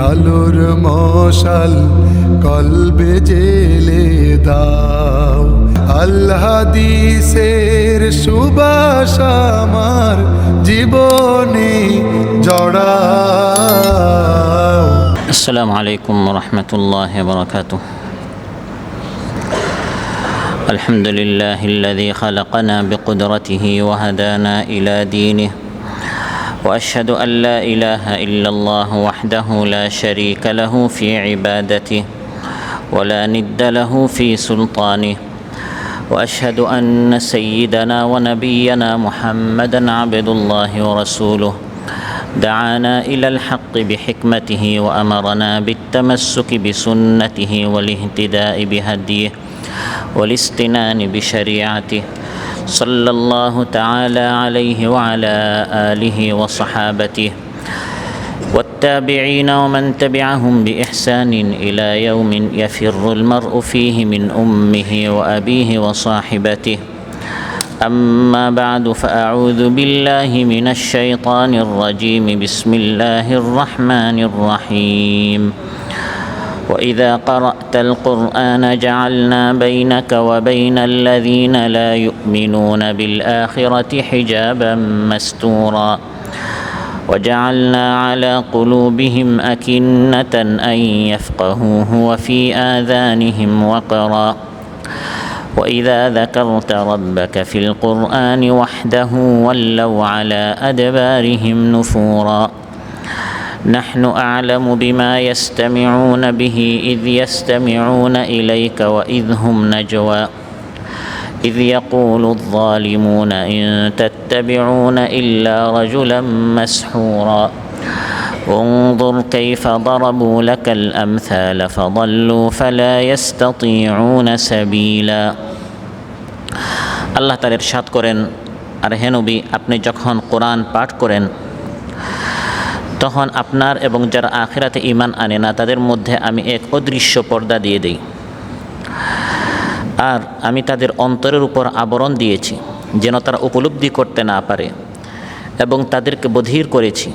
আলোর মশাল কলবে জেলে দাও। আল হাদিসের সুবাস আমার জীবনে জড়াও। আসসালামু আলাইকুম ওয়া রাহমাতুল্লাহি ওয়া বারাকাতুহু। আলহামদুলিল্লাহিল্লাযী খালাকানা বিকুদরাতিহি ওয়া হাদানা ইলা দীনিহি ওয়া আশহাদু আন লা ইলাহা ইল্লাল্লাহ ওয়াহদাহু লা শারীকা লাহু ফি ইবাদাতিহি ওয়া লা নিদ্দা লাহু ফি সুলতানিহি ওয়া আশহাদু আন্না সাইয়্যিদানা ওয়া নাবিয়্যানা মুহাম্মাদান আবদুল্লাহি ওয়া রাসূলুহু دعانا إلى الحق بحكمته وأمرنا بالتمسك بسنته والاهتداء بهديه والاستنان بشريعته صلى الله تعالى عليه وعلى آله وصحابته والتابعين ومن تبعهم بإحسان إلى يوم يفر المرء فيه من أمه وأبيه وصاحبته. أما بعد فأعوذ بالله من الشيطان الرجيم. بسم الله الرحمن الرحيم. وإذا قرأت القرآن جعلنا بينك وبين الذين لا يؤمنون بالآخرة حجابا مستورا وجعلنا على قلوبهم أكنة أن يفقهوه وفي آذانهم وقرا وإذا ذكرت ربك في القرآن وحده ولوا على أدبارهم نفورا نحن أعلم بما يستمعون به إذ يستمعون إليك وإذ هم نجوى إذ يقول الظالمون إن تتبعون إلا رجلا مسحورا انظر كيف ضربوا لك الأمثال فضلوا فلا يستطيعون سبيلا. আল্লাহ তাআলা ইরশাদ করেন, আর হে নবী, আপনি যখন কোরআন পাঠ করেন তখন আপনার এবং যারা আখিরাতে ঈমান আনে না তাদের মধ্যে আমি এক অদৃশ্য পর্দা দিয়ে দেই, আর আমি তাদের অন্তরের উপর আবরণ দিয়েছি যেন তারা উপলব্ধি করতে না পারে, এবং তাদেরকে বধির করেছি।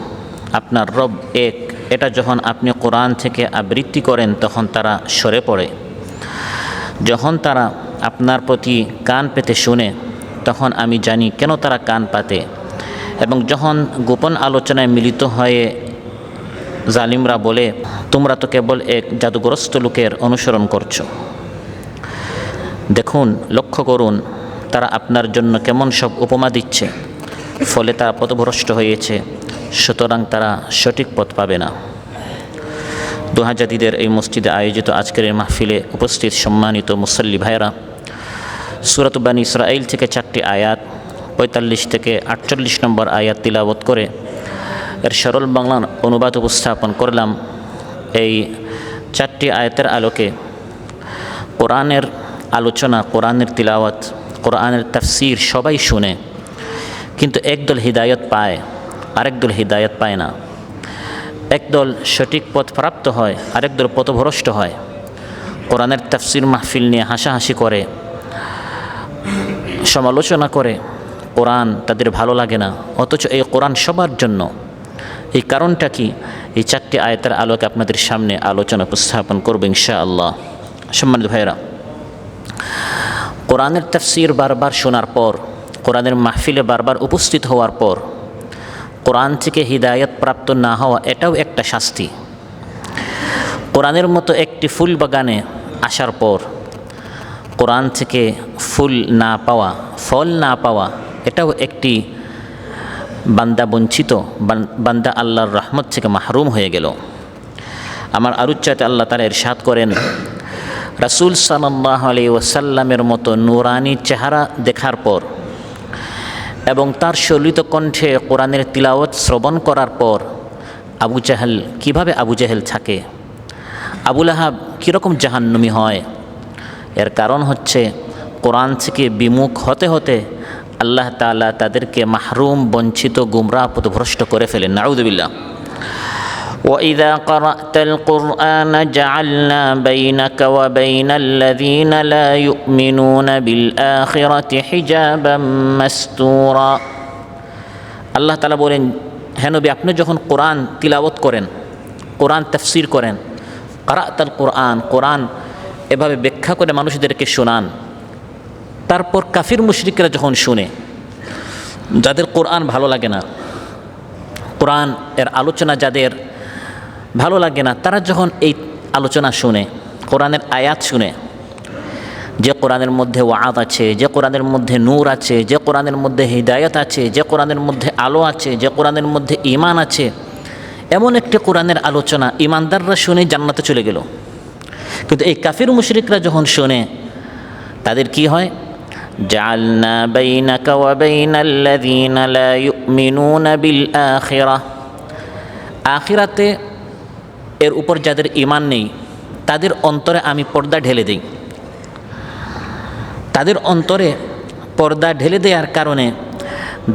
আপনার রব এক, এটা যখন আপনি কোরআন থেকে আবৃত্তি করেন তখন তারা সরে পড়ে। যখন তারা আপনার প্রতি কান পেতে শুনে তখন আমি জানি কেন তারা কান পাতে, এবং যখন গোপন আলোচনায় মিলিত হয়ে জালিমরা বলে, তোমরা তো কেবল এক জাদুগ্রস্ত লোকের অনুসরণ করছো। দেখুন, লক্ষ্য করুন তারা আপনার জন্য কেমন সব উপমা দিচ্ছে, ফলে তারা পথভ্রষ্ট হয়েছে, সুতরাং তারা সঠিক পথ পাবে না। দুহাজাদিদের এই মসজিদে আয়োজিত আজকের এই মাহফিলে উপস্থিত সম্মানিত মুসল্লি ভাইরা, সূরাত বানী ইসরাঈল থেকে 4টি আয়াত 45 থেকে 48 নম্বর আয়াত তিলাওয়াত করে এর সরল বাংলা অনুবাদ উপস্থাপন করলাম। এই 4টি আয়াতের আলোকে কোরআনের আলোচনা, কোরআনের তিলাওয়াত, কোরআনের তাফসীর সবাই শুনে, কিন্তু একদল হিদায়ত পায়, আরেকদল হিদায়ত পায় না। একদল সঠিক পথ প্রাপ্ত হয়, আরেকদল পথভ্রষ্ট হয়। কোরআনের তাফসীর মাহফিল নিয়ে হাসাহাসি করে, সমালোচনা করে, কোরআন তাদের ভালো লাগে না, অথচ এই কোরআন সবার জন্য। এই কারণটা কি? এই 4টি আয়াতের আলোকে আপনাদের সামনে আলোচনা উপস্থাপন করব ইনশাআল্লাহ। সম্মানিত ভাইরা, কোরআনের তাফসীর বারবার শোনার পর, কোরআনের মাহফিলে বারবার উপস্থিত হওয়ার পর কোরআন থেকে হিদায়ত প্রাপ্ত না হওয়া, এটাও একটা শাস্তি। কোরআনের মতো একটি ফুল বাগানে আসার পর কোরআন থেকে ফুল না পাওয়া, ফল না পাওয়া, এটাও একটি বান্দা বঞ্চিত, বান্দা আল্লাহর রহমত থেকে মাহরুম হয়ে গেল। আমার আরুচ্চাতে আল্লাহ তাআলা ইরশাদ করেন, রাসূল সাল্লাল্লাহু আলাইহি ওয়াসাল্লামের মতো নূরানি চেহারা দেখার পর এবং তার সলিত কণ্ঠে কোরআনের তিলাওয়াত শ্রবণ করার পর আবু জাহেল কীভাবে আবু জাহেল থাকে, আবু লাহাব কীরকম জাহান্নামী হয়? এর কারণ হচ্ছে কোরআন থেকে বিমুখ হতে হতে আল্লাহ তাআলা তাদেরকে মাহরুম, বঞ্চিত, গুমরাহ, পথভ্রষ্ট করে ফেলেন। নাউযুবিল্লাহ। وإذا قرأت القرآن جعلنا بينك وبين الذين لا يؤمنون بالآخرة حجابا مستورا. আল্লাহ তাআলা বলেন, হে নবী, আপনি যখন কোরআন তিলাওয়াত করেন, কোরআন তাফসির করেন, কারাতাল কোরআন, কোরআন এভাবে ব্যাখ্যা করে মানুষদেরকে শোনান। তারপর কাফির মুশরিকরা যখন শুনে, যাদের কোরআন ভালো লাগে না, কোরআন এর আলোচনা যাদের ভালো লাগে না, তারা যখন এই আলোচনা শুনে, কোরআনের আয়াত শুনে, যে কোরআনের মধ্যে ওয়াজ আছে, যে কোরআনের মধ্যে নূর আছে, যে কোরআনের মধ্যে হিদায়াত আছে, যে কোরআনের মধ্যে আলো আছে, যে কোরআনের মধ্যে ঈমান আছে, এমন একটি কোরআনের আলোচনা ঈমানদাররা শুনে জান্নাতে চলে গেল। কিন্তু এই কাফির মুশরিকরা যখন শোনে, তাদের কি হয়? জাআলনা বাইনাকা ওয়া বাইনাল্লাযীনা লা ইউমিনুনা বিল আখিরাহ, আখিরাতে এর উপর যাদের ঈমান নেই, তাদের অন্তরে আমি পর্দা ঢেলে দিই। তাদের অন্তরে পর্দা ঢেলে দেওয়ার কারণে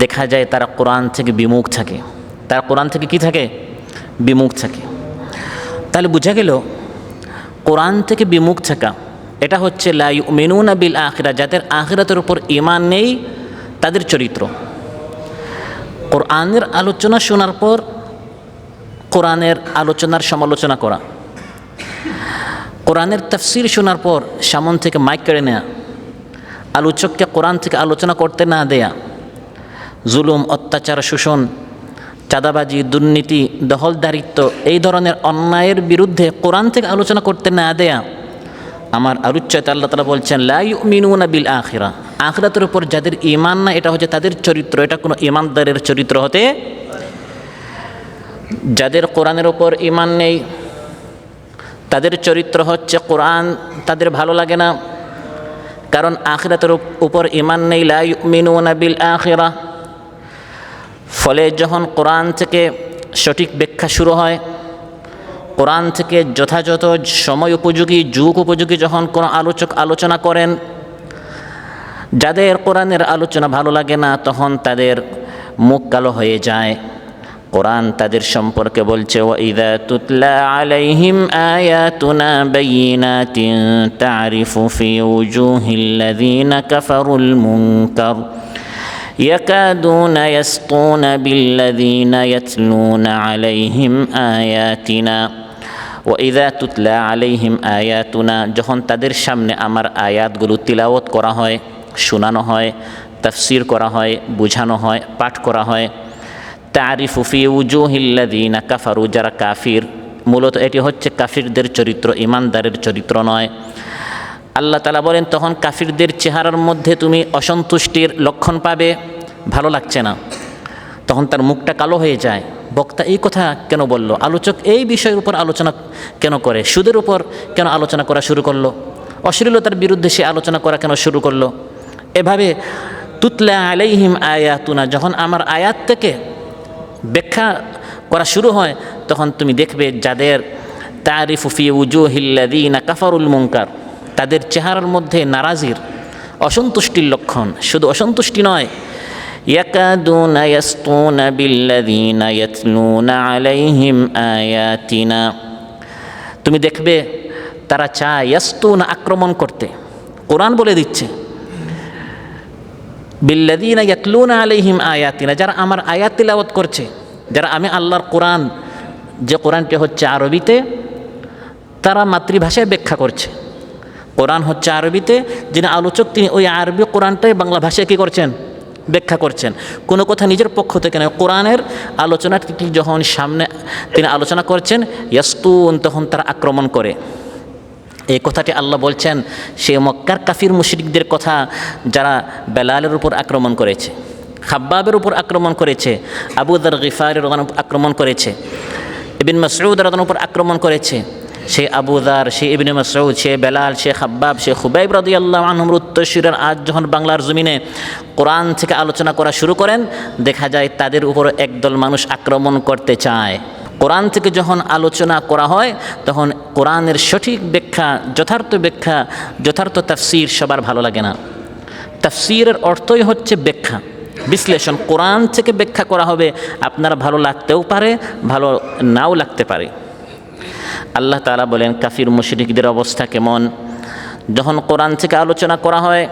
দেখা যায় তারা কোরআন থেকে বিমুখ থাকে। তারা কোরআন থেকে কি থাকে? বিমুখ থাকে। তাহলে বোঝা গেল কোরআন থেকে বিমুখ থাকা এটা হচ্ছে লা ইউমিনুনা বিল আখিরা, যাদের আখিরাতের উপর ঈমান নেই তাদের চরিত্র। কোরআনের আলোচনা শোনার পর কোরআনের আলোচনার সমালোচনা করা, কোরআনের তাফসির শোনার পর সামন থেকে মাইক কেড়ে নেয়া, আলোচককে কোরআন থেকে আলোচনা করতে না দেয়া, জুলুম, অত্যাচার, শোষণ, চাঁদাবাজি, দুর্নীতি, দখলদারিত্ব, এই ধরনের অন্যায়ের বিরুদ্ধে কোরআন থেকে আলোচনা করতে না দেয়া, আমার আলোচ্যতে আল্লাহ তাআলা বলছেন লা ইউমিনুনা বিল আখিরা, আখিরাতের উপর যাদের ঈমান না, এটা হচ্ছে তাদের চরিত্র। এটা কোনো ঈমানদারের চরিত্র হতে, যাদের কোরআনের উপর ঈমান নেই তাদের চরিত্র হচ্ছে কোরআন তাদের ভালো লাগে না, কারণ আখিরাতের উপর ঈমান নেই, লা ইউমিনুনা বিল আখিরা। ফলে যখন কোরআন থেকে সঠিক ব্যাখ্যা শুরু হয়, কোরআন থেকে যথাযথ সময় উপযোগী, যুগ উপযোগী যখন কোনো আলোচক আলোচনা করেন, যাদের কোরআনের আলোচনা ভালো লাগে না তখন তাদের মুখ কালো হয়ে যায়। কোরআন তাদের সম্পর্কে বলছে ওয়াইযা তুতলা আলাইহিম আয়াতুনা বাইয়িনাতিন তারিফু ফি উজুহিল্লাযীনা কাফারুল মুনকার ইয়াকাদুনা ইয়াসতুনা বিল্লাযীনা ইয়াতলুনা আলাইহিম আয়াতিনা। ওয়াইযা তুতলা আলাইহিম আয়াতুনা, যখন তাদের সামনে আমার আয়াতগুলো তিলাওয়াত করা হয়, শোনানো হয়, তাফসির করা হয়, বোঝানো হয়, পাঠ করা হয়, তারিফু ফি উজুহিল্লাযীনা কাফারু, যারা কাফির, মূলত এটি হচ্ছে কাফিরদের চরিত্র, ঈমানদারের চরিত্র নয়। আল্লাহ তাআলা বলেন তখন কাফিরদের চেহারার মধ্যে তুমি অসন্তুষ্টির লক্ষণ পাবে, ভালো লাগছে না, তখন তার মুখটা কালো হয়ে যায়। বক্তা এই কথা কেন বলল? আলোচক এই বিষয়ের উপর আলোচনা কেন করে? সুদের উপর কেন আলোচনা করা শুরু করলো? অশ্লীলতার বিরুদ্ধে সে আলোচনা করা কেন শুরু করলো? এভাবে তুতলা আলাইহিম আয়াতুনা, যখন আমার আয়াত থেকে ব্যাখ্যা করা শুরু হয় তখন তুমি দেখবে যাদের তারিফু ফি উজুহিল্লাযীনা কাফারুল মুনকার, তাদের চেহারার মধ্যে নারাজির, অসন্তুষ্টির লক্ষণ। শুধু অসন্তুষ্টি নয়, ইয়াকাদুনা ইয়াসতুনা বিল্লাযীনা ইয়াতলুনা আলাইহিম আয়াতিনা, তুমি দেখবে তারা চায় ইয়াসতুনা, আক্রমণ করতে। কোরআন বলে দিচ্ছে বিল্লাযীনা ইয়াতলুনা আলাইহিম আয়াতিনা, যারা আমার আয়াত তিলাওয়াত করছে, যারা আমি আল্লাহর কোরআন, যে কোরআনটি হচ্ছে আরবিতে, তারা মাতৃভাষায় ব্যাখ্যা করছে। কোরআন হচ্ছে আরবিতে, যিনি আলোচক তিনি ওই আরবি কোরআনটাই বাংলা ভাষায় কী করছেন? ব্যাখ্যা করছেন। কোনো কথা নিজের পক্ষ থেকে নয়, কোরআনের আলোচনাটি যখন সামনে তিনি আলোচনা করছেন, ইয়াসতুন, তখন তারা আক্রমণ করে। এই কথাটি আল্লাহ বলছেন সে মক্কার কাফির মুশরিকদের কথা, যারা বেলালের উপর আক্রমণ করেছে, খাব্বাবের উপর আক্রমণ করেছে, আবু যর গিফারির উপর আক্রমণ করেছে, ইবনে মাসউদ রাদিয়াল্লাহু উপর আক্রমণ করেছে। সে আবু যর, সে ইবনে মাসউদ, সে বেলাল, সে খাব্বাব, সে খুবাইব রাদিয়াল্লাহু আনহুর উত্তরসূরিরা আজ যখন বাংলার জমিনে কোরআন থেকে আলোচনা করা শুরু করেন, দেখা যায় তাদের উপর একদল মানুষ আক্রমণ করতে চায়। কোরআন থেকে যখন আলোচনা করা হয় তখন কোরআনের সঠিক ব্যাখ্যা, যথার্থ ব্যাখ্যা, যথার্থ তাফসির সবার ভালো লাগে না। তাফসিরের অর্থই হচ্ছে ব্যাখ্যা, বিশ্লেষণ। কোরআন থেকে ব্যাখ্যা করা হবে, আপনার ভালো লাগতেও পারে, ভালো নাও লাগতে পারে। আল্লাহ তাআলা বলেন কাফির মুশরিকদের অবস্থা কেমন? যখন কোরআন থেকে আলোচনা করা হয়,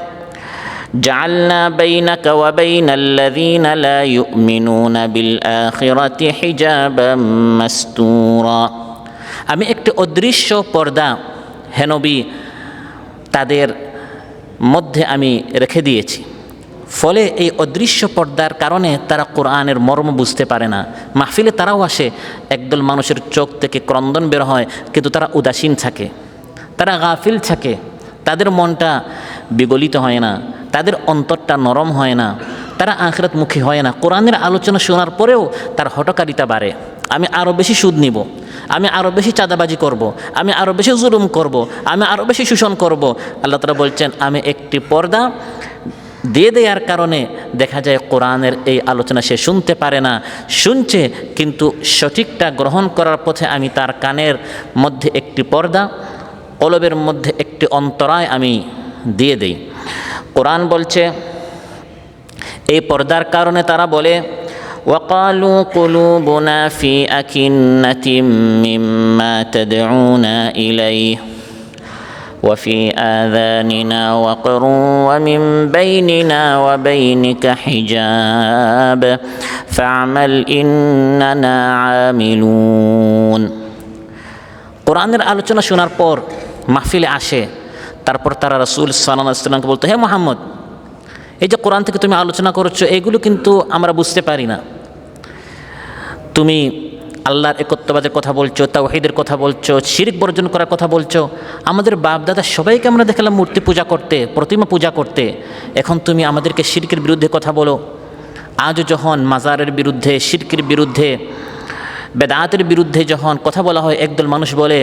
জাআলনা বাইনাকা ওয়া বাইনাল্লাযীনা লা ইউমিনুনা বিল আখিরাতি হিজাবাম মাসতুরা, আমি একটি অদৃশ্য পর্দা হে নবী তাদের মধ্যে আমি রেখে দিয়েছি। ফলে এই অদৃশ্য পর্দার কারণে তারা কোরআনের মর্ম বুঝতে পারে না। মাহফিলে তারাও আসে, একদল মানুষের চোখ থেকে ক্রন্দন বের হয়, কিন্তু তারা উদাসীন থাকে, তারা গাফিল থাকে, তাদের মনটা বিগলিত হয় না, তাদের অন্তরটা নরম হয় না, তারা আখিরাতমুখী হয় না। কোরআনের আলোচনা শোনার পরেও তার হটকারিতা বাড়ে। আমি আরও বেশি সুদ নিব, আমি আরও বেশি চাঁদাবাজি করব, আমি আরও বেশি জুলুম করব, আমি আরও বেশি শোষণ করব। আল্লাহ তাআলা বলছেন আমি একটি পর্দা দিয়ে দেওয়ার কারণে দেখা যায় কোরআনের এই আলোচনা সে শুনতে পারে না, শুনছে কিন্তু সঠিকটা গ্রহণ করার পথে আমি তার কানের মধ্যে একটি পর্দা, কলবের মধ্যে একটি অন্তরায় আমি দিয়ে দেই। কোরআন বলছে এই পর্দার কারণে তারা বলে وقالوا قلوبنا في أكنة مما تدعونا إليه وفي آذاننا وقر ومن بيننا وبينك حجاب فاعمل إننا عاملون। কোরআনের আলোচনা শোনার পর মাহফিলে আসে, তারপর তারা রাসূল সাল্লাল্লাহু আলাইহি ওয়াসাল্লামকে বলতো, হে মুহাম্মদ, এই যে কোরআন থেকে তুমি আলোচনা করছো এগুলো কিন্তু আমরা বুঝতে পারি না। তুমি আল্লাহর একত্ববাদের কথা বলছো, তাওহীদের কথা বলছো, শিরক বর্জন করার কথা বলছো। আমাদের বাপ দাদা সবাইকে আমরা দেখলাম মূর্তি পূজা করতে, প্রতিমা পূজা করতে, এখন তুমি আমাদেরকে শিরকের বিরুদ্ধে কথা বলো। আজও যখন মাজারের বিরুদ্ধে, শিরকের বিরুদ্ধে, বেদাতের বিরুদ্ধে যখন কথা বলা হয়, একদল মানুষ বলে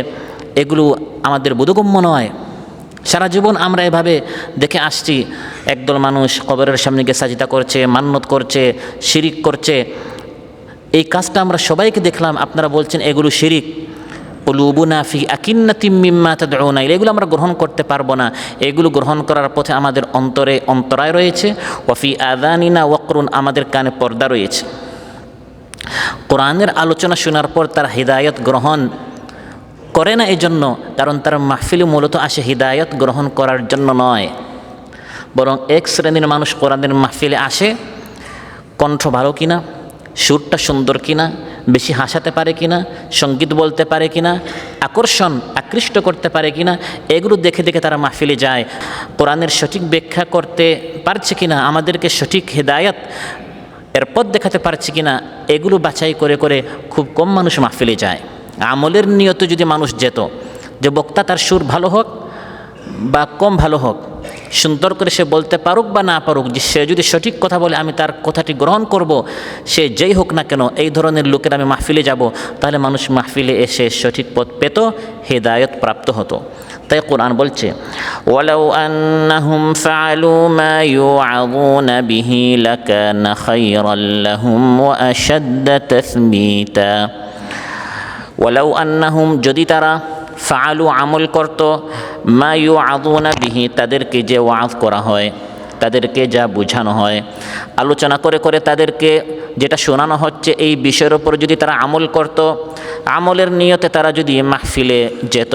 এগুলো আমাদের বোধগম্য নয়। সারা জীবন আমরা এভাবে দেখে আসছি, একদল মানুষ কবরের সামনে গিয়ে সাজদা করছে, মান্নত করছে, শিরিক করছে। এই কাজটা আমরা সবাইকে দেখলাম, আপনারা বলছেন এগুলো শিরিক। কুলুবুনা ফি আকিন্নাতিম মিম্মা তাদউনা ইলাইহি, এগুলো আমরা গ্রহণ করতে পারবো না। এগুলো গ্রহণ করার পথে আমাদের অন্তরে অন্তরায় রয়েছে। ওয়া ফি আযানিনা ওয়াকরুন, আমাদের কানে পর্দা রয়েছে। কোরআনের আলোচনা শোনার পর তার হিদায়াত গ্রহণ করে না, এই জন্য কারণ তার মাহফিলে মূলত আসে হিদায়াত গ্রহণ করার জন্য নয়, বরং এক শ্রেণীর মানুষ কোরআনের মাহফিলে আসে কণ্ঠ ভালো কিনা, সুরটা সুন্দর কিনা, বেশি হাসাতে পারে কিনা, সঙ্গীত বলতে পারে কিনা, আকৃষ্ট করতে পারে কিনা, এগুলো দেখে দেখে তারা মাহফিলে যায়। কোরআনের সঠিক ব্যাখ্যা করতে পারছে কিনা, আমাদেরকে সঠিক হিদায়াত এর পথ দেখাতে পারছে কিনা, এগুলো বাছাই করে করে খুব কম মানুষ মাহফিলে যায়। আমলের নিয়তে যদি মানুষ যেত, যে বক্তা তার সুর ভালো হোক বা কম ভালো হোক, সুন্দর করে সে বলতে পারুক বা না পারুক, যে সে যদি সঠিক কথা বলে আমি তার কথাটি গ্রহণ করব, সে যেই হোক না কেন, এই ধরনের লোকের আমি মাহফিলে যাব, তাহলে মানুষ মাহফিলে এসে সঠিক পথ পেত, হেদায়েত প্রাপ্ত হতো। তাই কোরআন বলছে ওয়ালাউ আন্নাহুম ফাআলু মা ইউআযুনা বিহি লাকানা খায়রাল লাহুম ওয়া আশাদ্দা তাসবীতা। ওয়ালাউ আন্নাহুম, যদি তারা ফাআলু আমল করত, মা ইউআযুনা বিহি, তাদেরকে যে ওয়াজ করা হয়, তাদেরকে যা বোঝানো হয়, আলোচনা করে করে তাদেরকে যেটা শোনানো হচ্ছে এই বিষয়ের ওপর যদি তারা আমল করত, আমলের নিয়তে তারা যদি মাহফিলে যেত,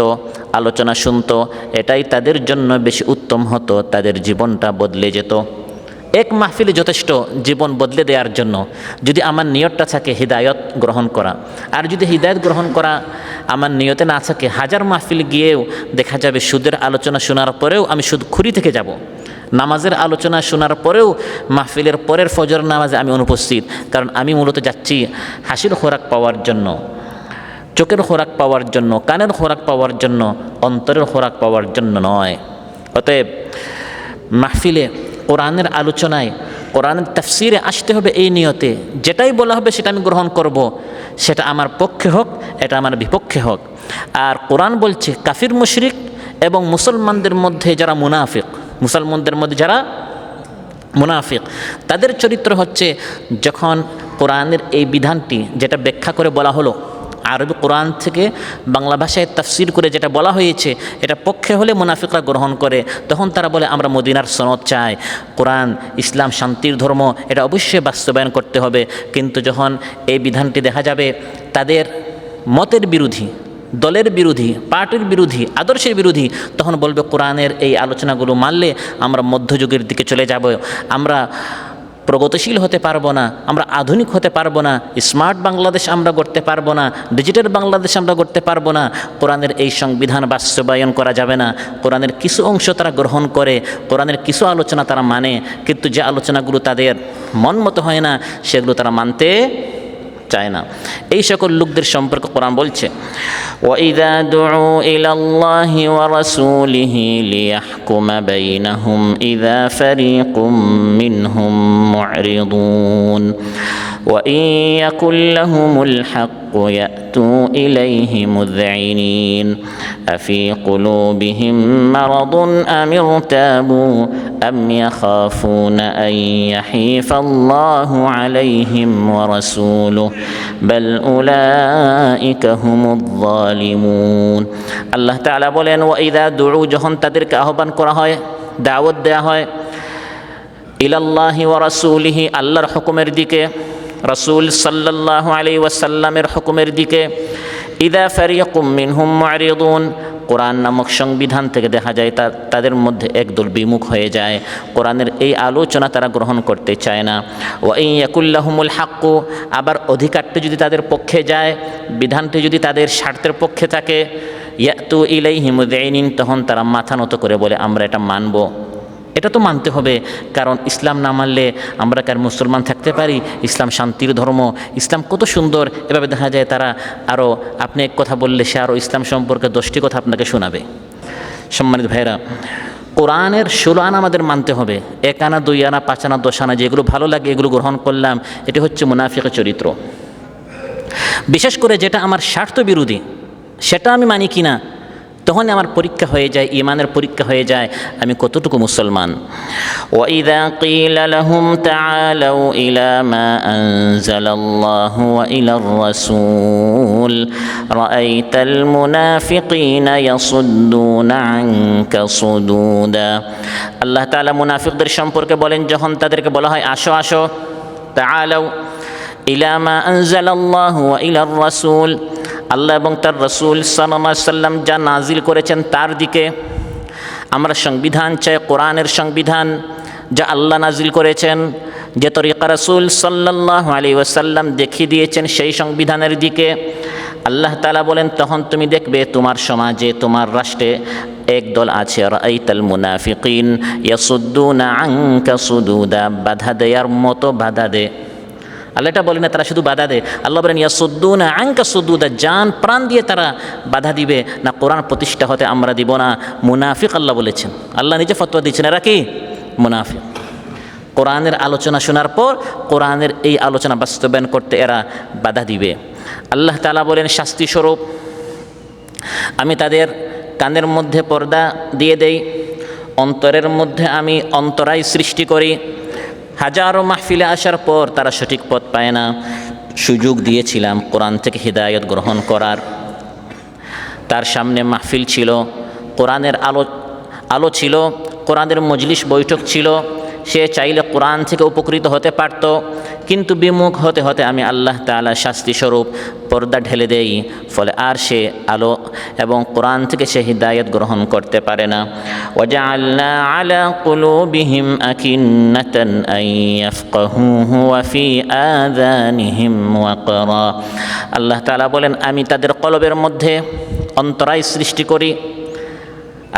আলোচনা শুনতো, এটাই তাদের জন্য বেশি উত্তম হতো, তাদের জীবনটা বদলে যেত। এক মাহফিলে যথেষ্ট জীবন বদলে দেওয়ার জন্য, যদি আমার নিয়তটা থাকে হিদায়ত গ্রহণ করা। আর যদি হিদায়ত গ্রহণ করা আমার নিয়তে না থাকে, হাজার মাহফিল গিয়েও দেখা যাবে সুদের আলোচনা শোনার পরেও আমি সুদখুরি থেকে যাব, নামাজের আলোচনা শোনার পরেও মাহফিলের পরের ফজর নামাজে আমি অনুপস্থিত, কারণ আমি মূলত যাচ্ছি হাসির খোরাক পাওয়ার জন্য, চোখের খোরাক পাওয়ার জন্য, কানের খোরাক পাওয়ার জন্য, অন্তরের খোরাক পাওয়ার জন্য নয়। অতএব মাহফিলে কোরআনের আলোচনায়, কোরআনের তাফসিরে আসতে হবে এই নিয়তে, যেটাই বলা হবে সেটা আমি গ্রহণ করব, সেটা আমার পক্ষে হোক, এটা আমার বিপক্ষে হোক। আর কোরআন বলছে কাফির মুশরিক এবং মুসলমানদের মধ্যে যারা মুনাফিক, মুসলমানদের মধ্যে যারা মুনাফিক, তাদের চরিত্র হচ্ছে যখন কোরআনের এই বিধানটি যেটা ব্যাখ্যা করে বলা হলো, আরবি কোরআন থেকে বাংলা ভাষায় তাফসির করে যেটা বলা হয়েছে, এটা পক্ষে হলে মুনাফিকরা গ্রহণ করে, তখন তারা বলে আমরা মদিনার সনদ চাই, কোরআন ইসলাম শান্তির ধর্ম, এটা অবশ্যই বাস্তবায়ন করতে হবে। কিন্তু যখন এই বিধানটি দেখা যাবে তাদের মতের বিরোধী, দলের বিরোধী, পার্টির বিরোধী, আদর্শের বিরোধী, তখন বলবে কোরআনের এই আলোচনাগুলো মানলে আমরা মধ্যযুগের দিকে চলে যাব, আমরা প্রগতিশীল হতে পারবো না, আমরা আধুনিক হতে পারবো না, স্মার্ট বাংলাদেশ আমরা গড়তে পারবো না, ডিজিটাল বাংলাদেশ আমরা গড়তে পারবো না। কোরআনের এই সংবিধান বাস্তবায়ন করা যাবে না। কোরআনের কিছু অংশ তারা গ্রহণ করে, কোরআনের কিছু আলোচনা তারা মানে, কিন্তু যে আলোচনাগুলো তাদের মন মতো হয় না সেগুলো তারা মানতে চায় না। এই সকল লোকদের সম্পর্কে কোরআন বলছে, ওয়াইযা দুউ ইলাল্লাহি ওয়া রাসূলিহি লিয়াহকুমা বাইনাহুম ইযা ফারীকুম মিনহুম মু'রিদুন ওয়া ইন ইয়াকুল লাহুমুল হাক্কু ইয়াতু ইলাইহি মুযঈনিন আফি কুলুবিহিম মারাদুন আম ইরতাবু আম ইয়াখাফুনা আন ইয়াহিফাল্লাহু আলাইহিম ওয়া রাসূলুহু বাল উলাইকা হুমুয যালিমুন। আল্লাহ তাআলা বলেন, ওয়াইযা দুউ, যখন তাদেরকে আহ্বান করা হয়, দাওয়াত দেয়া হয়, ইলাল্লাহি ওয়া রাসূলিহি, আল্লাহর হুকুমের দিকে, রাসূল সাল্লাল্লাহু আলাইহি ওয়াসাল্লামের হুকুমের দিকে, ইযা ফারীকুম মিনহুম মু'রিদুন, কোরআন নামক সংবিধান থেকে দেখা যায় তাদের মধ্যে একদল বিমুখ হয়ে যায়, কোরআনের এই আলোচনা তারা গ্রহণ করতে চায় না। ওয়া ইন ইয়াকুল লাহুমুল হাক্কু, আবার অধিকারটি যদি তাদের পক্ষে যায়, বিধানটি যদি তাদের স্বার্থের পক্ষে থাকে, ইয়াতু ইলাইহি মুযঈনিন, তখন তারা মাথা নত করে বলে আমরা এটা মানব। এটা তো মানতে হবে, কারণ ইসলাম না মানলে আমরা কার মুসলমান থাকতে পারি? ইসলাম শান্তির ধর্ম, ইসলাম কত সুন্দর। এভাবে দেখা যায় তারা আরও, আপনি এক কথা বললে সে আরও ইসলাম সম্পর্কে 10টি কথা আপনাকে শোনাবে। সম্মানিত ভাইরা, কোরআনের 16 আনা আমাদের মানতে হবে। 1 আনা, 2 আনা, 5 আনা, 10 আনা, যেগুলো ভালো লাগে এগুলো গ্রহণ করলাম, এটি হচ্ছে মুনাফিকের চরিত্র। বিশেষ করে যেটা আমার স্বার্থ বিরোধী সেটা আমি মানি কিনা, তখন আমার পরীক্ষা হয়ে যায়, ঈমানের পরীক্ষা হয়ে যায় আমি কতটুকু মুসলমান। ওয়াইযা ক্বিলা লাহুম তাআলাউ ইলা মা আনজালাল্লাহু ওয়া ইলার রাসূল রাআইতাল মুনাফিকিনা ইয়াসুদ্দুনা আনকা সুদুদা। আল্লাহ তাআলা মুনাফিকদের সম্পর্কে বলেন, যখন তাদেরকে বলা হয় আসো আসো, তাআলাউ ইলা মা আনজালাল্লাহু ওয়া ইলার রাসূল, আল্লাহ এবং তার রসুল সাল্লাল্লাহু আলাইহি ওয়াসাল্লাম যা নাজিল করেছেন তার দিকে। আমরা সংবিধান চাই, কোরআনের সংবিধান যা আল্লাহ নাজিল করেছেন, যে তরিকা রসুল সাল্লাল্লাহু আলাইহি ওয়াসাল্লাম দেখিয়ে দিয়েছেন সেই সংবিধানের দিকে। আল্লাহ তাআলা বলেন, তখন তুমি দেখবে তোমার সমাজে, তোমার রাষ্ট্রে একদল আছে, রাআইতাল মুনাফিকিন ইয়াসুদ্দুনা আনকা সুদুদা, বাধা দেয়ার মতো বাধা দেয়। আল্লাহ এটা বলে না তারা শুধু বাধা দেয়, আল্লাহ বলেন ইয়াসুদ্দুনা আনকা সুদুদা, জান প্রাণ দিয়ে তারা বাধা দিবে না, কোরআন প্রতিষ্ঠা হতে আমরা দিব না। মুনাফিক আল্লাহ বলেছেন, আল্লাহ নিজে ফতোয়া দিচ্ছেন, এরা কি মুনাফিক। কোরআনের আলোচনা শোনার পর কোরআনের এই আলোচনা বাস্তবায়ন করতে এরা বাধা দিবে। আল্লাহ তাআলা বলেন শাস্তি স্বরূপ, আমি তাদের কানের মধ্যে পর্দা দিয়ে দেই, অন্তরের মধ্যে আমি অন্তরায় সৃষ্টি করি। হাজারো মাহফিলে আসার পর তারা সঠিক পথ পায় না। সুযোগ দিয়েছিলাম কোরআন থেকে হিদায়ত গ্রহণ করার, তার সামনে মাহফিল ছিল, কোরআনের আলো ছিল, কোরআনের মজলিস বৈঠক ছিল, সে চাইলে কোরআন থেকে উপকৃত হতে পারত, কিন্তু বিমুখ হতে হতে আমি আল্লাহ তাআলা শাস্তি স্বরূপ পর্দা ঢেলে দেই, ফলে আর সে আলো এবং কোরআন থেকে সে হিদায়ত গ্রহণ করতে পারে না। ওয়াজআলনা আলা কুলুবিহিম আকিন্নাতান আন ইয়াফকাহুহু ওয়া ফি আযানিহিম ওয়াকরা। আল্লাহ তাআলা বলেন, আমি তাদের কলবের মধ্যে অন্তরায় সৃষ্টি করি,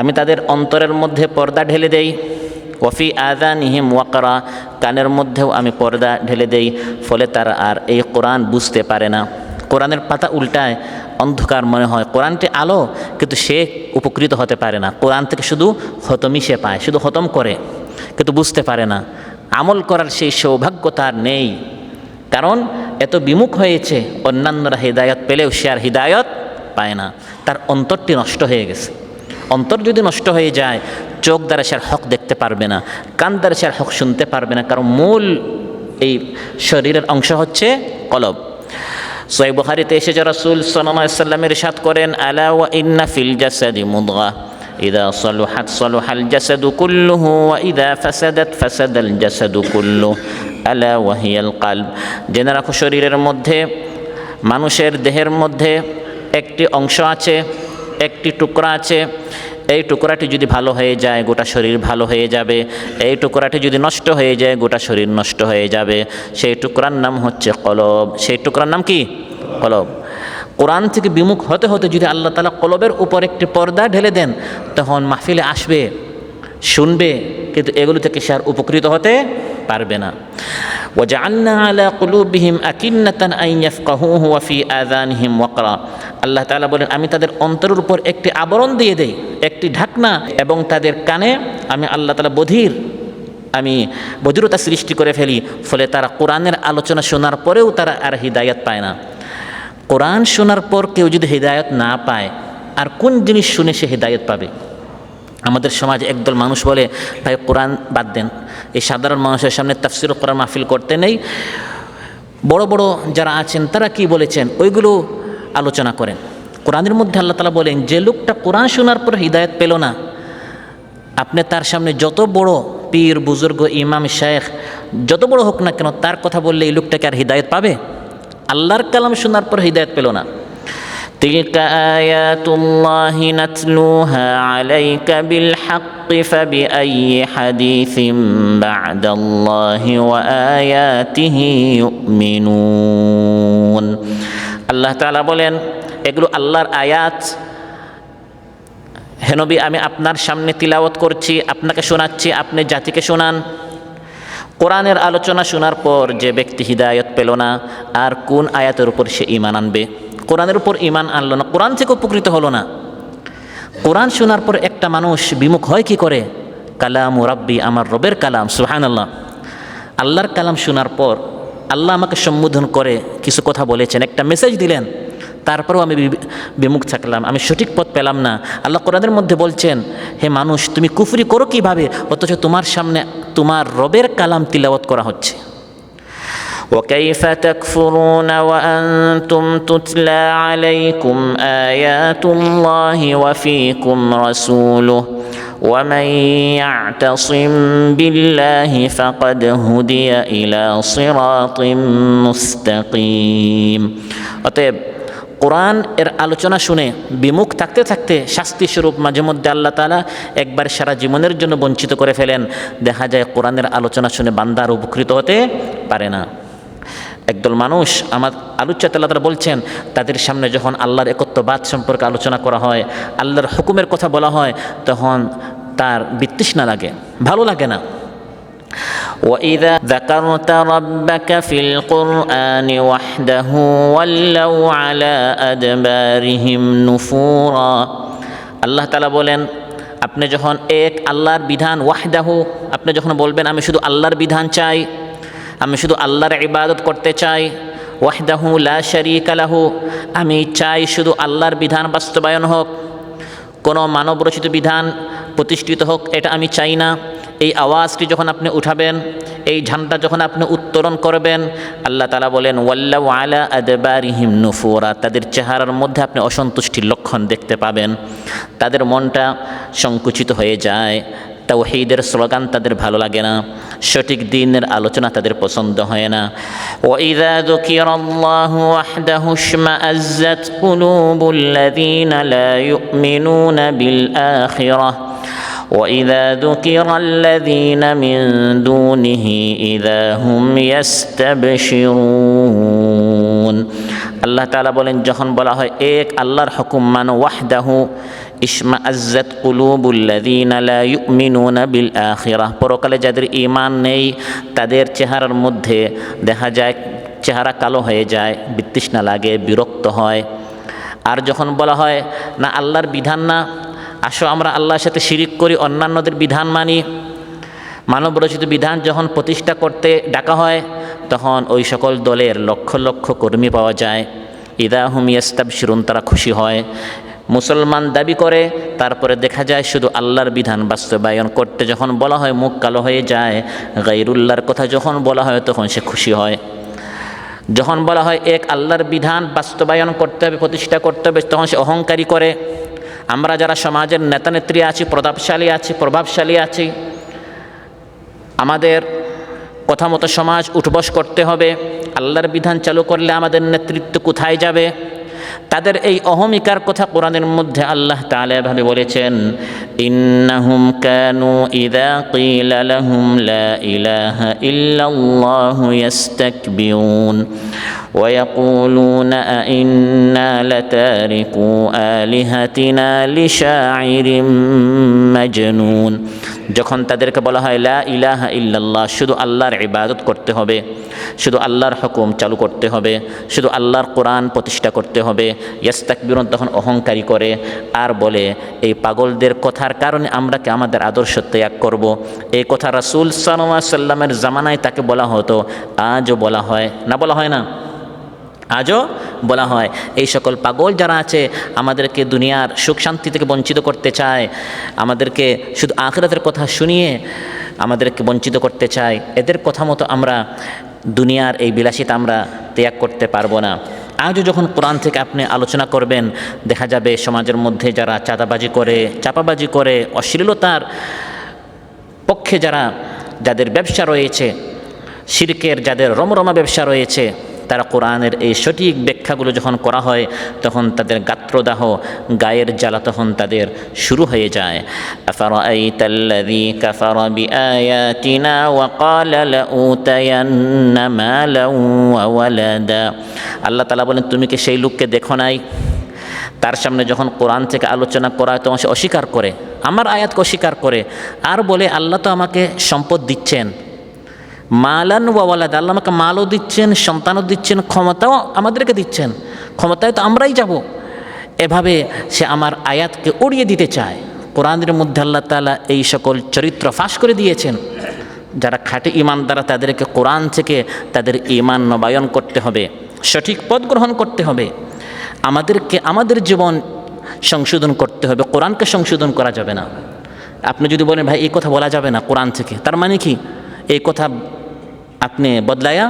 আমি তাদের অন্তরের মধ্যে পর্দা ঢেলে দেই। ওয়াফি আযানিহিম ওয়াকরা, কানের মধ্যেও আমি পর্দা ঢেলে দেই, ফলে তারা আর এই কোরআন বুঝতে পারে না। কোরআনের পাতা উল্টায়, অন্ধকার মনে হয়, কোরআনটি আলো, কিন্তু সে উপকৃত হতে পারে না। কোরআন থেকে শুধু খতমই সে পায়, শুধু খতম করে, কিন্তু বুঝতে পারে না। আমল করার সেই সৌভাগ্য তার নেই, কারণ এত বিমুখ হয়েছে। অন্যান্যরা হিদায়ত পেলেও সে আর হিদায়ত পায় না, তার অন্তরটি নষ্ট হয়ে গেছে। অন্তর যদি নষ্ট হয়ে যায়, চোখ দ্বারা সে হক দেখতে পারবে না, কান দ্বারা সে হক শুনতে পারবে না, কারণ মূল এই শরীরের অংশ হচ্ছে কলব। সহিহ বুখারীতে এসেছে, রাসূল সাল্লাল্লাহু আলাইহি ওয়াসাল্লাম ইরশাদ করেন, আলা ওয়া ইন্না ফিল জাসাদি মুদগা ইযা সালুহাত সালুহাল জাসাদু কুল্লুহু ওয়া ইযা ফাসাদাত ফাসাদাল জাসাদু কুল্লুহু আলা ওয়া হিয়াল কলব। জেনে রাখো, শরীরের মধ্যে, মানুষের দেহের মধ্যে একটি অংশ আছে, একটি টুকরা আছে, এই টুকরাটি যদি ভালো হয়ে যায় গোটা শরীর ভালো হয়ে যাবে, এই টুকরাটি যদি নষ্ট হয়ে যায় গোটা শরীর নষ্ট হয়ে যাবে। সেই টুকরার নাম হচ্ছে কলব। সেই টুকরার নাম কি? কলব। কোরআন থেকে বিমুখ হতে হতে যদি আল্লাহ তাআলা কলবের উপর একটি পর্দা ঢেলে দেন, তখন মাহফিলে আসবে, শুনবে, কিন্তু এগুলো থেকে সে আর উপকৃত হতে পারবে না। وَجَعَلْنَا عَلَى قُلُوبِهِمْ أَكِنَّةً أَنْ يَفْقَهُوهُ وَفِي آذَانِهِمْ وَقْرًا। আল্লাহ তাআলা বলেন, আমি তাদের অন্তরের উপর একটি আবরণ দিয়ে দেই, একটি ঢাকনা, এবং তাদের কানে আমি আল্লাহ তাআলা বধিরতা সৃষ্টি করে ফেলি। ফলে তারা কোরআনের আলোচনা শোনার পরেও তারা আর হিদায়াত পায় না। কোরআন শোনার পর কেউ যদি হিদায়াত না পায়, আর কোন জিনিস শুনে সে হিদায়াত পাবে? আমাদের সমাজে একদল মানুষ বলে, ভাই কোরআন বাদ দেন, এই সাধারণ মানুষের সামনে তাফসীর কোরআন মাহফিল করতে নেই, বড় বড় যারা আছেন তারা কি বলেছেন ওইগুলো আলোচনা করেন। কোরআনের মধ্যে আল্লাহ তাআলা বলেন, যে লোকটা কোরআন শোনার পর হিদায়াত পেল না, আপনি তার সামনে যত বড় পীর বুজুর্গ ইমাম শায়েখ যত বড় হোক না কেন, তার কথা বললে এই লোকটাকে আর হিদায়াত পাবে? আল্লাহর কালাম শোনার পর হিদায়াত পেল না। তিলকা আয়াতুল্লাহি নাতলুহা আলাইকা বিল হাক্কি ফাবিআইয়ি হাদিসিম বা'দাল্লাহি ওয়া আয়াতিহি ইউমিনুন। আল্লাহ তাআলা বলেন, এগুলো আল্লাহর আয়াত, হে নবী আমি আপনার সামনে তিলাওয়াত করছি, আপনাকে শোনাচ্ছি, আপনি জাতিকে শোনান। কোরআনের আলোচনা শোনার পর যে ব্যক্তি হিদায়াত পেল না, আর কোন আয়াতের উপর সে ঈমান আনবে? কোরআনের উপর ঈমান আনলো না, কোরআন থেকে উপকৃত হলো না। কোরআন শোনার পর একটা মানুষ বিমুখ হয় কি করে? কালামু রাব্বি, আমার রবের কালাম, সুবহানাল্লাহ। আল্লাহর কালাম শোনার পর আল্লাহ আমাকে সম্বোধন করে কিছু কথা বলেছেন, একটা মেসেজ দিলেন, তারপরেও আমি বিমুখ থাকলাম, আমি সঠিক পথ পেলাম না। আল্লাহ কোরআনের মধ্যে বলছেন, হে মানুষ তুমি কুফরি করো কিভাবে, অথচ তোমার সামনে তোমার রবের কালাম তিলাওয়াত করা হচ্ছে। وكيف تكفرون وأنتم تتلى عليكم آيات الله وفيكم رسوله ومن يعتصم بالله فقد هدي إلى صراط مستقيم। অতএব কোরআন এর আলোচনা শুনে বিমুখ থাকতে থাকতে শাস্তি স্বরূপ মাঝে মধ্যে আল্লাহ তাআলা একবার সারা জীবনের জন্য বঞ্চিত করে ফেলেন। দেখা যায় কোরআনের আলোচনা শুনে বান্দা আর উপকৃত হতে পারে না। একদল মানুষ আমার আলোচ্য আল্লাহ তাআলা বলছেন, তাদের সামনে যখন আল্লাহর একত্ববাদ সম্পর্কে আলোচনা করা হয়, আল্লাহর হুকুমের কথা বলা হয়, তখন তার বিতৃষ্ণা লাগে, ভালো লাগে না। وَإِذَا ذَكَرْتَ رَبَّكَ فِي الْقُرْآنِ وَحْدَهُ وَلَّوْا عَلَى أَدْبَارِهِمْ نُفُورًا। আল্লাহ তাআলা বলেন, আপনি যখন এক আল্লাহর বিধান ওয়াহদাহু, আপনি যখন বলবেন আমি শুধু আল্লাহর বিধান চাই, আমি শুধু আল্লাহর ইবাদত করতে চাই, ওয়াহদাহু লা শারীকা লাহু, আমি চাই শুধু আল্লাহর বিধান বাস্তবায়ন হোক, কোনো মানবরচিত বিধান প্রতিষ্ঠিত হোক, এটা আমি চাই না। এই আওয়াজটি যখন আপনি উঠাবেন, এই ঝান্ডা যখন আপনি উত্তোলন করবেন, আল্লাহ তাআলা বলেন ওয়াল্লাউ আলা আদবারিহিম নুফুরা, তাদের চেহারার মধ্যে আপনি অসন্তুষ্টির লক্ষণ দেখতে পাবেন, তাদের মনটা সংকুচিত হয়ে যায়, তাওহীদের স্লোগান তাদের ভালো লাগে না, সঠিক দ্বীনের আলোচনা তাদের পছন্দ হয় না। ওয়াইযা যুকিরাল্লাহু ওয়াহদাহু ইশমাআজ্জাত কুলুবুল্লাযীনা লা ইউমিনুনা বিল আখিরাহ وَإِذَا ذُكِرَ الَّذِينَ مِن دُونِهِ إِذَا هُمْ يَسْتَبْشِرُونَ। আল্লাহ তাআলা বলেন, যখন বলা হয় এক আল্লাহর হুকুম মানো ওয়াহদাহু, ইশমাআজ্জাত কুলুবুল্লাযীনা লা ইউমিনুনা বিল আখিরাহ, পরকালে যাদের ঈমান নেই তাদের চেহারার মধ্যে দেখা যায় চেহারা কালো হয়ে যায়, বিতৃষ্ণা লাগে, বিরক্ত হয়। আর যখন বলা হয় না আল্লাহর বিধান না, আসো আমরা আল্লাহর সাথে শিরিক করি, অন্যান্যদের বিধান মানি, মানবরচিত বিধান যখন প্রতিষ্ঠা করতে ডাকা হয়, তখন ওই সকল দলের লক্ষ লক্ষ কর্মী পাওয়া যায়। ইদা হুম ইয়াস্তাবশিরুন, তারা খুশি হয়, মুসলমান দাবি করে, তারপরে দেখা যায় শুধু আল্লাহর বিধান বাস্তবায়ন করতে যখন বলা হয় মুখ কালো হয়ে যায়, গায়রুল্লাহর কথা যখন বলা হয় তখন সে খুশি হয়। যখন বলা হয় এক আল্লাহর বিধান বাস্তবায়ন করতে হবে, প্রতিষ্ঠা করতে হবে, তখন সে অহংকারী করে। আমরা যারা সমাজের নেতা নেত্রী আছি, প্রভাবশালী আছি, আমাদের কথা মতো সমাজ উঠবস করতে হবে, আল্লাহর বিধান চালু করলে আমাদের নেতৃত্ব কোথায় যাবে? তাদের এই অহমিকার কথা কোরআনের মধ্যে আল্লাহ তাআলা এভাবে বলেছেন, ইন্নাহুম কানু ইযা ক্বিলা লাহুম লা ইলাহা ইল্লাল্লাহু ইস্তাকবিরুন ওয়া ইয়াকুলুনা আইন্না লাতারিকু আলিহাতিনা লিশাইরিম মাজনুন। যখন তাদেরকে বলা হয় লা ইলাহা ইল্লাল্লাহ, শুধু আল্লাহর ইবাদত করতে হবে, শুধু আল্লাহর হুকুম চালু করতে হবে, শুধু আল্লাহর কোরআন প্রতিষ্ঠা করতে হবে, ইস্তাকবিরুন, তখন অহংকারী করে আর বলে এই পাগলদের কথার কারণে আমরা কি আমাদের আদর্শ ত্যাগ করব। এই কথা রাসূল সাল্লাল্লাহু আলাইহি সাল্লামের জামানায় তাকে বলা হতো, আজও বলা হয় না? বলা হয় না? আজও বলা হয়। এই সকল পাগল যারা আছে আমাদেরকে দুনিয়ার সুখ শান্তি থেকে বঞ্চিত করতে চায়, আমাদেরকে শুধু আখিরাতের কথা শুনিয়ে আমাদেরকে বঞ্চিত করতে চায়, এদের কথা মতো আমরা দুনিয়ার এই বিলাসিতা আমরা ত্যাগ করতে পারবো না। আজও যখন কোরআন থেকে আপনি আলোচনা করবেন, দেখা যাবে সমাজের মধ্যে যারা চাঁদাবাজি করে, চাপাবাজি করে, অশ্লীলতার পক্ষে যাদের ব্যবসা রয়েছে, শিরকের যাদের রমরমা ব্যবসা রয়েছে, তারা কোরআনের এই সঠিক ব্যাখ্যাগুলো যখন করা হয় তখন তাদের গাত্রদাহ, গায়ের জ্বালা তখন তাদের শুরু হয়ে যায়। আফারাআইতাল্লাযী কাফারা বিআয়াতিনা ওয়া ক্বালা লাউতায়ান্না মালান ওয়া ওয়ালাদা। আল্লাহ তাআলা বলেন, তুমি কি সেই লোককে দেখো নাই? তার সামনে যখন কোরআন থেকে আলোচনা করা হয় তখন সে অস্বীকার করে, আমার আয়াতকে অস্বীকার করে আর বলে আল্লাহ তো আমাকে সম্পদ দিচ্ছেন, মালান ওয়া ওয়ালাদ, আল্লাহ আমাকে মালও দিচ্ছেন, সন্তানও দিচ্ছেন, ক্ষমতাও আমাদেরকে দিচ্ছেন, ক্ষমতায় তো আমরাই যাব। এভাবে সে আমার আয়াতকে উড়িয়ে দিতে চায়। কোরআনের মধ্যে আল্লাহ তাআলা এই সকল চরিত্র ফাঁস করে দিয়েছেন। যারা খাঁটি ঈমানদার তাদেরকে কোরআন থেকে তাদের ঈমান নবায়ন করতে হবে, সঠিক পথ গ্রহণ করতে হবে। আমাদেরকে আমাদের জীবন সংশোধন করতে হবে, কোরআনকে সংশোধন করা যাবে না। আপনি যদি বলেন ভাই এই কথা বলা যাবে না কোরআন থেকে, তার মানে কি? এই কথা আপনি বদলায়া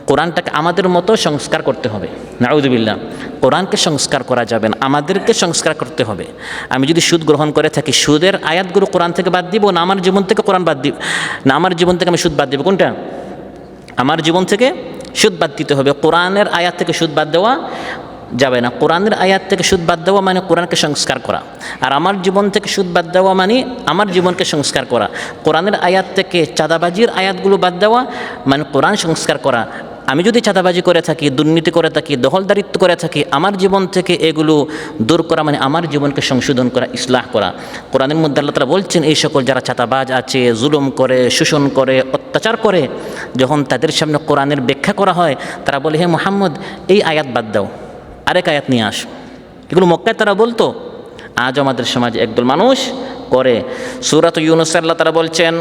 কোরআনটাকে আমাদের মতো সংস্কার করতে হবে। নাউযুবিল্লাহ, কোরআনকে সংস্কার করা যাবে না, আমাদেরকে সংস্কার করতে হবে। আমি যদি সুদ গ্রহণ করে থাকি, সুদের আয়াতগুলো কোরআন থেকে বাদ দিব না আমার জীবন থেকে কোরআন বাদ দিব, না আমার জীবন থেকে আমি সুদ বাদ দিব? কোনটা? আমার জীবন থেকে সুদ বাদ দিতে হবে। কোরআনের আয়াত থেকে সুদ বাদ দেওয়া যাবে না। কোরআনের আয়াত থেকে সুদ বাদ দেওয়া মানে কোরআনকে সংস্কার করা, আর আমার জীবন থেকে সুদ বাদ দেওয়া মানে আমার জীবনকে সংস্কার করা। কোরআনের আয়াত থেকে চাঁদাবাজির আয়াতগুলো বাদ দেওয়া মানে কোরআন সংস্কার করা। আমি যদি চাঁদাবাজি করে থাকি, দুর্নীতি করে থাকি, দখলদারিত্ব করে থাকি, আমার জীবন থেকে এগুলো দূর করা মানে আমার জীবনকে সংশোধন করা, ইসলাহ করা। কোরআনের মধ্যে আল্লাহ তাআলা বলছেন এই সকল যারা চাঁদাবাজ আছে, জুলুম করে, শোষণ করে, অত্যাচার করে, যখন তাদের সামনে কোরআনের ব্যাখ্যা করা হয় তারা বলে, হে মুহাম্মদ এই আয়াত বাদ দাও, আরেক আয়াত নিয়ে আস। এগুলো মক্কায় তারা বলতো, আজ আমাদের সমাজে একদল মানুষ করে। সূরাত ইউনূস আল্লাহ তাআলা বলছেন,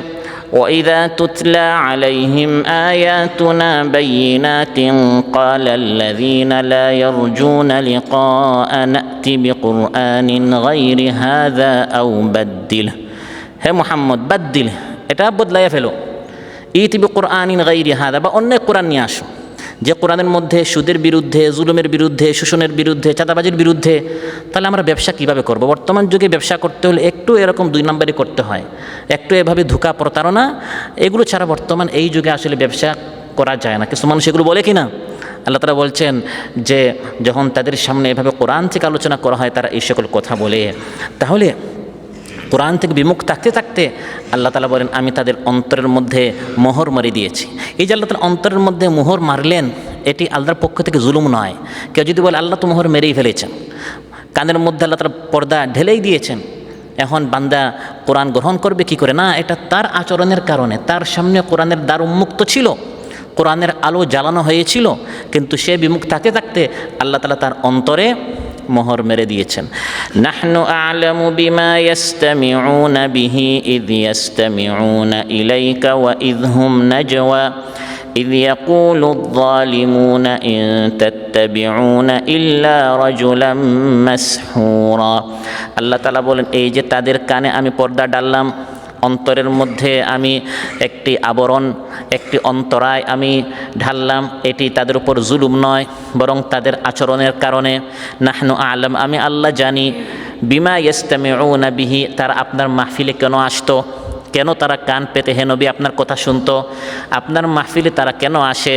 وَإِذَا تُتْلَى عَلَيْهِمْ آيَاتُنَا بَيِّنَاتٍ قَالَ الَّذِينَ لَا يَرْجُونَ لِقَاءَنَا ائْتِ بِقُرْآنٍ غَيْرِ هَذَا أَوْ بَدِّلْهُ। হে মুহাম্মদ, বাদ্দিল, এটা বদলাইয়া ফেলো। ইতি বিকুরআনিন গায়রি হাযা, বা অন্য কোরআন নিয়ে আসো যে কোরআনের মধ্যে সুদের বিরুদ্ধে, জুলুমের বিরুদ্ধে, শোষণের বিরুদ্ধে, চাঁদাবাজির বিরুদ্ধে। তাহলে আমরা ব্যবসা কিভাবে করব? বর্তমান যুগে ব্যবসা করতে হলে একটু এরকম 2 নম্বরই করতে হয়, একটু এভাবে ধোঁকা প্রতারণা, এগুলো ছাড়া বর্তমান এই যুগে আসলে ব্যবসা করা যায় না। কিছু মানুষ এগুলো বলে কি না? আল্লাহ তাআলা বলছেন যে যখন তাদের সামনে এভাবে কোরআন থেকে আলোচনা করা হয় তারা এই সকল কথা বলে। তাহলে কোরআন থেকে বিমুখ থাকতে থাকতে আল্লাহ তাআলা বলেন আমি তাদের অন্তরের মধ্যে মোহর মারি দিয়েছি। এই যে আল্লাহ তাআলা অন্তরের মধ্যে মোহর মারলেন, এটি আল্লাহর পক্ষ থেকে জুলুম নয়। কেউ যদি বলে আল্লাহ তো মোহর মেরেই ফেলেছেন, কানের মধ্যে আল্লাহ তাআলা পর্দা ঢেলেই দিয়েছেন, এখন বান্দা কোরআন গ্রহণ করবে কি করে? না, এটা তার আচরণের কারণে। তার সামনে কোরআনের দ্বার উন্মুক্ত ছিল, কোরআনের আলো জ্বালানো হয়েছিল, কিন্তু সে বিমুখ থাকতে থাকতে আল্লাহ তাআলা তার অন্তরে মোহর মেরে দিয়েছেন। নাহনু আ'লামু বিমা ইয়াসতামিউনা বিহি ইয ইয়াসতামিউনা ইলাইকা ওয়া ইয হুম নাজওয়া ইয ইয়াকুলুয যালিমুনা ইন তাত্তাবিউনা ইল্লা রাজুলাম মাসহুরা। আল্লাহ তাআলা বলেন এই যে তাদের কানে আমি পর্দা ডাললাম, অন্তরের মধ্যে আমি একটি আবরণ, একটি অন্তরায় আমি ঢাললাম, এটি তাদের উপর জুলুম নয়, বরং তাদের আচরণের কারণে। নাহনু আ'লাম, আমি আল্লাহ জানি, বিমা ইয়াসতামিউনা বিহি, তারা আপনার মাহফিলে কেন আসতো, কেন তারা কান পেতে হে নবী আপনার কথা শুনতো, আপনার মাহফিলে তারা কেন আসে,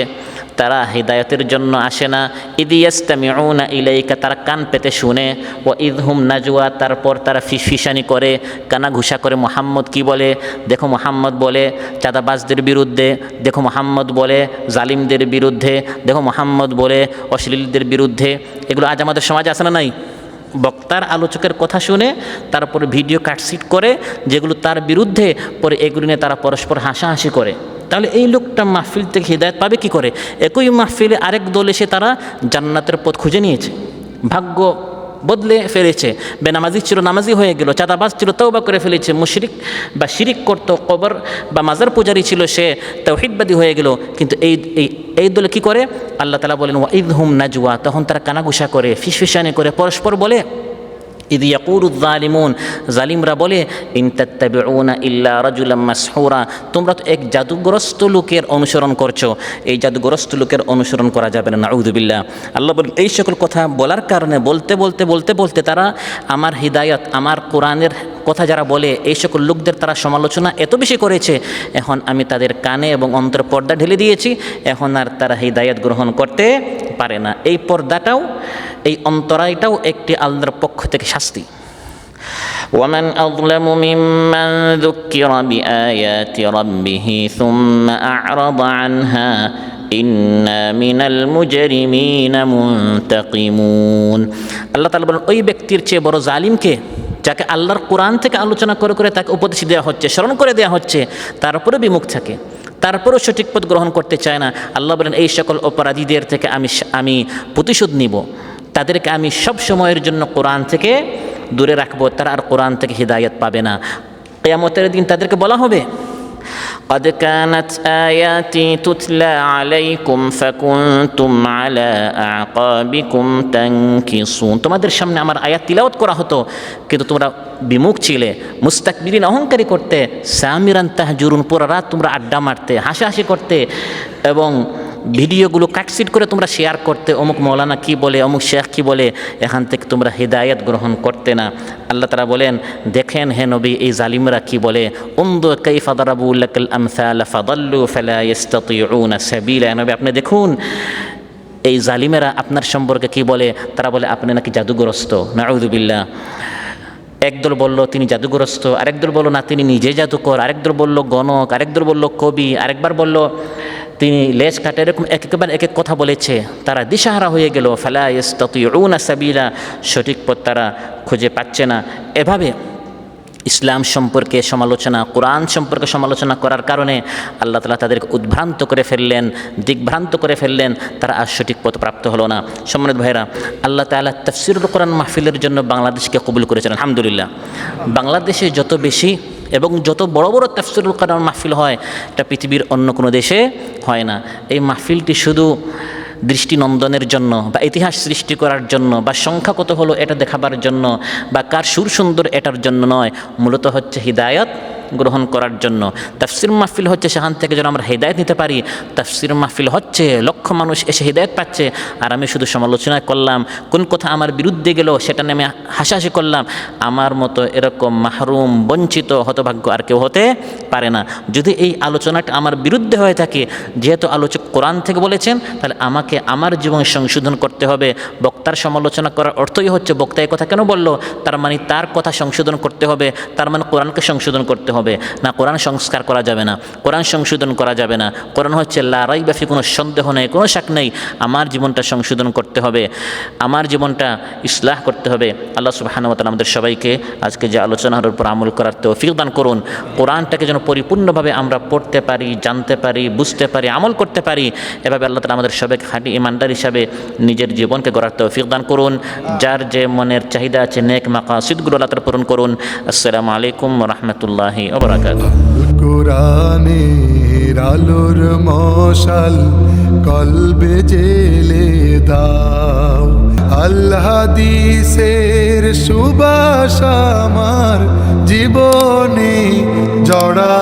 তারা হিদায়তের জন্য আসে না। ইদ ইয়াস্তামিউনা ইলাইকা, তারা কান পেতে শুনে। ও ইদহুম নাজওয়া, তারপর তারা ফিসফিসানি করে, কানাঘুষা করে। মোহাম্মদ কি বলে? দেখো মোহাম্মদ বলে চাঁদাবাজদের বিরুদ্ধে, দেখো মোহাম্মদ বলে জালিমদের বিরুদ্ধে, দেখো মোহাম্মদ বলে অশ্লীলদের বিরুদ্ধে। এগুলো আজ আমাদের সমাজে আছে না নাই? বক্তার আলোচকের কথা শুনে তারপরে ভিডিও কাটসিট করে যেগুলো তার বিরুদ্ধে, পরে এগুলো নিয়ে তারা পরস্পর হাসাহাসি করে। তাহলে এই লোকটা মাহফিল থেকে হিদায়ত পাবে কি করে? একই মাহফিলে আরেক দল এসে তারা জান্নাতের পথ খুঁজে নিয়েছে, ভাগ্য বদলে ফেলেছে। বেনামাজি ছিল নামাজি হয়ে গেল, চাঁদাবাজ ছিল তওবা করে ফেলেছে, মুশরিক বা শিরিক করতো, কবর বা মাজার পূজারী ছিল সে তাওহীদবাদী হয়ে গেল। কিন্তু এই দলে কি করে? আল্লাহ তাআলা বলেন ওয়া ইদহুম নাজওয়া, তখন তারা কানাঘুষা করে, ফিসফিসানি করে, পরস্পর বলে ইদ ইয়াকুলুয যালিমুন, জালিমরা বলে ইন তাত্তাবিউনা ইল্লা রাজুলাম মাসহুরা, তোমরা তো এক জাদুগ্রস্ত লোকের অনুসরণ করছো, এই জাদুগ্রস্ত লোকের অনুসরণ করা যাবে না, নাউযুবিল্লাহ। আল্লাহ বলেন এই সকল কথা বলার কারণে বলতে তারা আমার হিদায়াত, আমার কোরআনের কথা যারা বলে এই সকল লোকদের তারা সমালোচনা এত বেশি করেছে, এখন আমি তাদের কানে এবং অন্তর পর্দা ঢেলে দিয়েছি, এখন আর তারা হিদায়াত গ্রহণ করতে পারে না। এই পর্দাটাও, এই অন্তরায়টাও একটি আল্লাহর পক্ষ থেকে শাস্তি। ومن أظلم ممن ذكر بآيات ربه ثم أعرض عنها إنا من المجرمين منتقمون। আল্লাহ তাআলা বলেন ওই ব্যক্তির চেয়ে বড় জালিমকে, যাকে আল্লাহর কোরআন থেকে আলোচনা করে করে তাকে উপদেশ দেওয়া হচ্ছে, স্মরণ করে দেওয়া হচ্ছে, তারপরে বিমুখ থাকে, তারপরেও সঠিক পথ গ্রহণ করতে চায় না। আল্লাহ বলেন এই সকল অপরাধীদের থেকে আমি প্রতিশোধ নিব, তাদেরকে আমি সব সময়ের জন্য কোরআন থেকে দূরে রাখবো, তারা আর কোরআন থেকে হিদায়াত পাবে না। কিয়ামতের দিন তাদেরকে বলা হবে قد كانت آياتي تتلى عليكم فكنتم على أعقابكم تنكصون, তোমাদের সামনে আমার আয়াত তিলাওয়াত করা হতো কিন্তু তোমরা বিমুখ ছিলে, মুস্তাকবিরিন, অহংকারী করতে, সামিরান তাহজুরুন, পুরো রাত তোমরা আড্ডা মারতে, হাসাহাসি করতে এবং ভিডিওগুলো কাটসিট করে তোমরা শেয়ার করতে, অমুক মৌলানা কি বলে, অমুক শেখ কি বলে, এখান থেকে তোমরা হিদায়াত গ্রহণ করতে না। আল্লাহ তাআলা বলেন দেখেন হে নবী এই জালিমরা কি বলে, উনদুর কাইফা দারাবু লাকাল আমসাল ফাদাল্লু ফালা ইস্তাতিউনা সাবিলা, নবী আপনি দেখুন এই জালিমেরা আপনার সম্পর্কে কি বলে, তারা বলে আপনি নাকি জাদুগ্রস্ত, নাউযুবিল্লাহ। একদল বলল তিনি জাদুগ্রস্ত, আরেক দল বলল না তিনি নিজে জাদুকর, আরেক দল বলল গণক, আরেক দল বলল কবি, আরেকবার বলল তিনি লেজ কাটে, এরকম একবার এক এক কথা বলেছে, তারা দিশাহারা হয়ে গেল। ফালা ইস্তাতিউনা সাবিলা, সঠিক পথ তারা খুঁজে পাচ্ছে না। এভাবে ইসলাম সম্পর্কে সমালোচনা, কোরআন সম্পর্কে সমালোচনা করার কারণে আল্লাহ তাআলা তাদেরকে উদ্ভ্রান্ত করে ফেললেন, দিকভ্রান্ত করে ফেললেন, তারা আর সঠিক পথ প্রাপ্ত হলো না। সম্মানিত ভাইরা, আল্লাহ তাআলা তাফসীরুল কোরআন মাহফিলের জন্য বাংলাদেশকে কবুল করেছেন, আলহামদুলিল্লাহ। বাংলাদেশে যত বেশি এবং যত বড় বড় তাফসীরুল কোরআন মাহফিল হয় এটা পৃথিবীর অন্য কোনো দেশে হয় না। এই মাহফিলটি শুধু দৃষ্টিনন্দনের জন্য বা ইতিহাস সৃষ্টি করার জন্য বা সংখ্যা কত হলো এটা দেখাবার জন্য বা কার সুর সুন্দর এটার জন্য নয়, মূলত হচ্ছে হিদায়াত গ্রহণ করার জন্য। তাফসীর মাহফিল হচ্ছে সেখান থেকে যেন আমরা হিদায়াত নিতে পারি। তাফসীর মাহফিল হচ্ছে লক্ষ মানুষ এসে হিদায়াত পাচ্ছে, আর আমি শুধু সমালোচনা করলাম, কোন কথা আমার বিরুদ্ধে গেল সেটা নিয়ে আমি হাসাহাসি করলাম। আমার মতো এরকম মাহরুম, বঞ্চিত, হতভাগ্য আর কেউ হতে পারে না। যদি এই আলোচনাটা আমার বিরুদ্ধে হয়ে থাকে, যেহেতু আলোচক কোরআন থেকে বলেছেন, তাহলে আমাকে আমার জীবন সংশোধন করতে হবে। বক্তার সমালোচনা করার অর্থই হচ্ছে বক্তা এই কথা কেন বলল, তার মানে তার কথা সংশোধন করতে হবে, তার মানে কোরআনকে সংশোধন করতে হবে না। কোরআন সংস্কার করা যাবে না, কোরআন সংশোধন করা যাবে না। কোরআন হচ্ছে লা রাইবা ফি, কোনো সন্দেহ নেই, কোনো শাক নেই। আমার জীবনটা সংশোধন করতে হবে, আমার জীবনটা ইসলাহ করতে হবে। আল্লাহ সুবহানাহু ওয়া তাআলা আমাদের সবাইকে আজকে যে আলোচনার উপর আমল করার তৌফিক দান করুন। কোরআনটাকে যেন পরিপূর্ণভাবে আমরা পড়তে পারি, জানতে পারি, বুঝতে পারি, আমল করতে পারি। এভাবে আল্লাহ তাআলা আমাদের সবাইকে খাঁটি ইমানদার হিসাবে নিজের জীবনকে গড়ার তৌফিক দান করুন। যার যে মনের চাহিদা আছে নেক মাকাসিদগুলো আল্লাহ তাআলা পূরণ করুন। আসসালামু আলাইকুম ওয়া রাহমাতুল্লাহি ওয়া বারাকাতুহু। কোরআনের আলোর মশাল কলবে জেলে দাও, আল্লাহ হাদিসের সুবাস আমার জীবনে জড়া